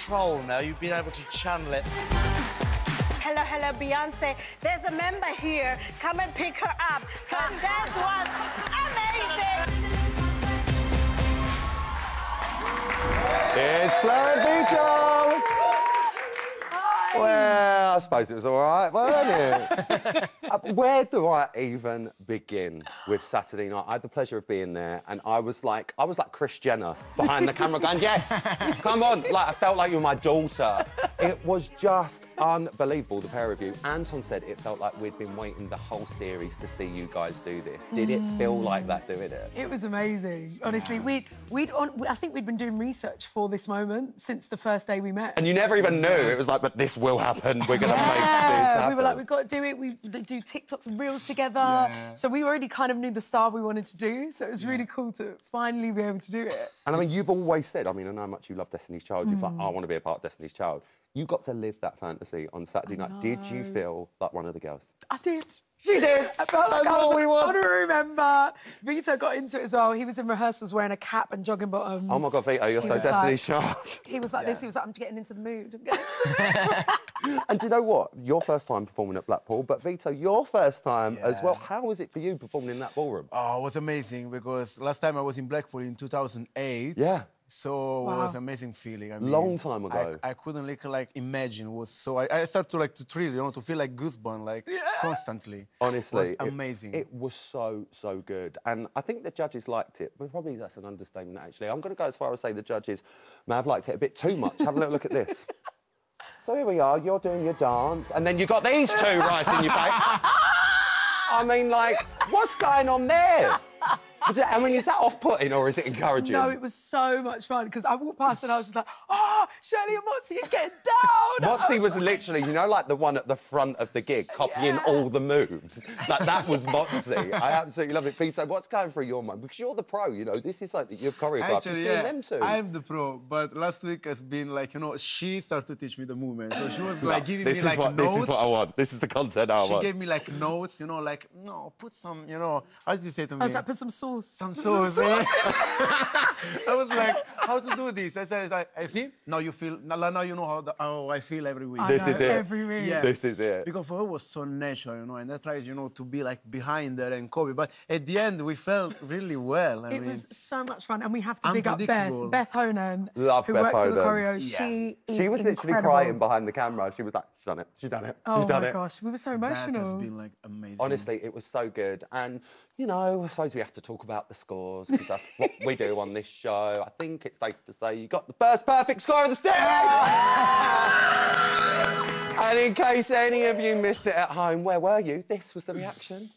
control now. You've been able to channel it. Hello, hello, Beyonce. There's a member here. Come and pick her up. Her dance was amazing. It's Fleur and Vito! Hi. Well, I suppose it was all right, wasn't it? Where do I even begin with Saturday night? I had the pleasure of being there, and I was like Kris Jenner behind the camera going, yes, come on. Like, I felt like you were my daughter. It was just unbelievable, the pair of you. Anton said it felt like we'd been waiting the whole series to see you guys do this. Did it feel like that doing it? It was amazing. Honestly, I think we'd been doing research for this moment since the first day we met. And you never even knew. It was like, but this will happen. We're going to make this happen. We were like, we've got to do it. We do TikToks and Reels together. Yeah. So we already kind of knew the style we wanted to do. So it was really cool to finally be able to do it. And I mean, you've always said, I mean, I know how much you love Destiny's Child. You're like, I want to be a part of Destiny's Child. You got to live that fantasy on Saturday night. Did you feel like one of the girls? I did. She did. I felt like That's I was what we want. honorary member. Vito got into it as well. He was in rehearsals wearing a cap and jogging bottoms. Oh, my God, Vito, you're so Destiny's Child. He was like this. He was like, I'm getting into the mood. And do you know what? Your first time performing at Blackpool, but Vito, your first time as well. How was it for you performing in that ballroom? Oh, it was amazing because last time I was in Blackpool in 2008. Yeah. So it was an amazing feeling. I mean, Long time ago. I couldn't like imagine what. So I started to thrill, to feel like goosebumps constantly. Honestly, it was amazing. It was so good, and I think the judges liked it. But probably that's an understatement, actually. I'm going to go as far as say the judges may have liked it a bit too much. Have a little look at this. So here we are. You're doing your dance, and then you got these two right in your face. I mean, like, what's going on there? I mean, is that off-putting or is it encouraging? No, it was so much fun because I walked past and I was just like, oh, Shirley and Motsy are getting down. Motsy was literally, like the one at the front of the gig, copying all the moves. Like, that was Motsy. I absolutely love it. Vito, what's going through your mind? Because you're the pro, this is like you've choreographed. Actually, you've seen them two. I'm the pro, but last week has been like, she started to teach me the movement. So she was like giving me like notes. This is what I want. This is the content I want. She gave me like notes, like, no, put some, how did you say to me? I was like, put some sauce. Some sauce. I was like, how to do this? I said, I see, now you feel, now you know how I feel every week. This is it. Every week. Yeah. This is it. Because for her it was so natural, and I tried, to be like behind her and copy. But at the end, we felt really well. It was so much fun, and we have to big up unpredictable. Beth Honan, Love who Beth worked on the Honan. choreo. Yeah. She was literally incredible. crying behind the camera. She was like, she's done it, she's done it, she's done it. Oh, my gosh, we were so That emotional. has been, like, amazing. Honestly, it was so good. And, I suppose we have to talk about the scores, because that's what we do on this show. I think it's safe to say you got the first perfect score of the series! And in case any of you missed it at home, where were you? This was the reaction.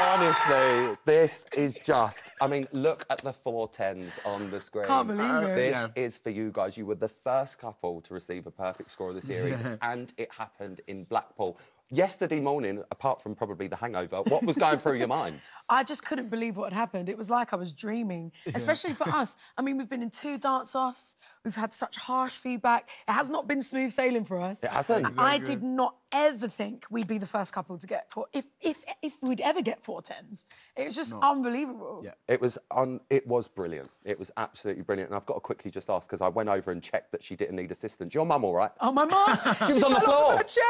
Honestly, this is just... I mean, look at the 4 10s on the screen. Can't believe it. This is for you guys. You were the first couple to receive a perfect score of the series, and it happened in Blackpool. Yesterday morning, apart from probably the hangover, what was going through your mind? I just couldn't believe what had happened. It was like I was dreaming, especially for us. I mean, we've been in 2 dance-offs. We've had such harsh feedback. It has not been smooth sailing for us. It hasn't. I did not ever think we'd be the first couple to get if we'd ever get 4 10s. It was just unbelievable. Yeah. It was brilliant. It was absolutely brilliant. And I've got to quickly just ask, because I went over and checked that she didn't need assistance. Your mum all right? Oh, my mum! She was on the fell floor. off her chair.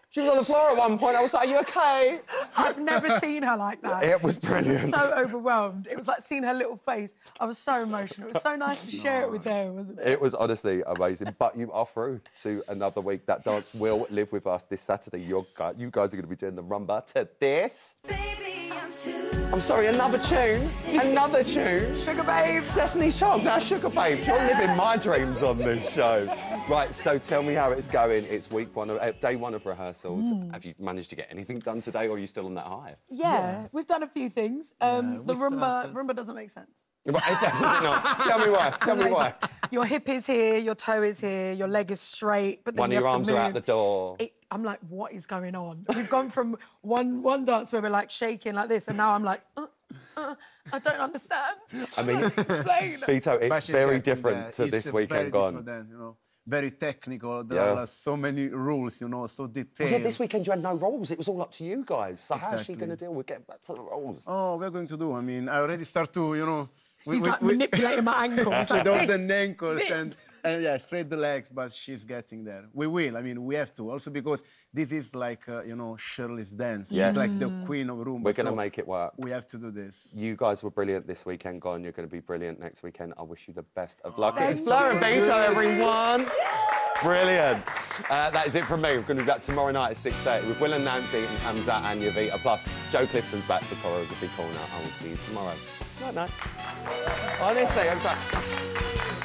She was on the floor at one point. I was like, are you OK? I've never seen her like that. It was brilliant. She was so overwhelmed. It was like seeing her little face. I was so emotional. It was so nice to share it with them, wasn't it? It was honestly amazing. But you are through to another week. That dance will live with us this Saturday. You guys are going to be doing the rumba to this. Baby, I'm sorry, another tune. Another tune. Sugar Babes. Destiny's Child, now Sugar Babes. You're living my dreams on this show. Right, so tell me how it's going. It's day one of rehearsals. Have you managed to get anything done today, or are you still on that high? Yeah, we've done a few things. The rumba doesn't make sense. Right, it doesn't not. Tell me why. Tell me why. Your hip is here, your toe is here, your leg is straight, but then One of you your have arms to move. are out the door. I'm like, what is going on? We've gone from one dance where we're like shaking like this, and now I'm like, I don't understand. I mean, explain. Vito, it's very different to this weekend gone. very technical. There are so many rules, you know, so detailed. Well, yeah, this weekend you had no rules. It was all up to you guys. So how's she Exactly. going to deal with getting back to the rules? Oh, we're going to do. I mean, I already start to, you know... He's like manipulating my ankles. Like with this, the ankles this. and yeah, straight the legs, but she's getting there. We will. I mean, we have to. Also because this is like, you know, Shirley's dance. Yes. She's like the queen of Roomba. We're going to make it work. We have to do this. You guys were brilliant this weekend, Gone. You're going to be brilliant next weekend. I wish you the best of luck. It's Fleur and Vito, everyone. Brilliant. That is it from me. We're going to be back tomorrow night at 6:30 with Will and Nancy and Hamza and Yavita. Plus, Joe Clifton's back for Choreography Corner. I will see you tomorrow. Night, night. Honestly, I'm sorry.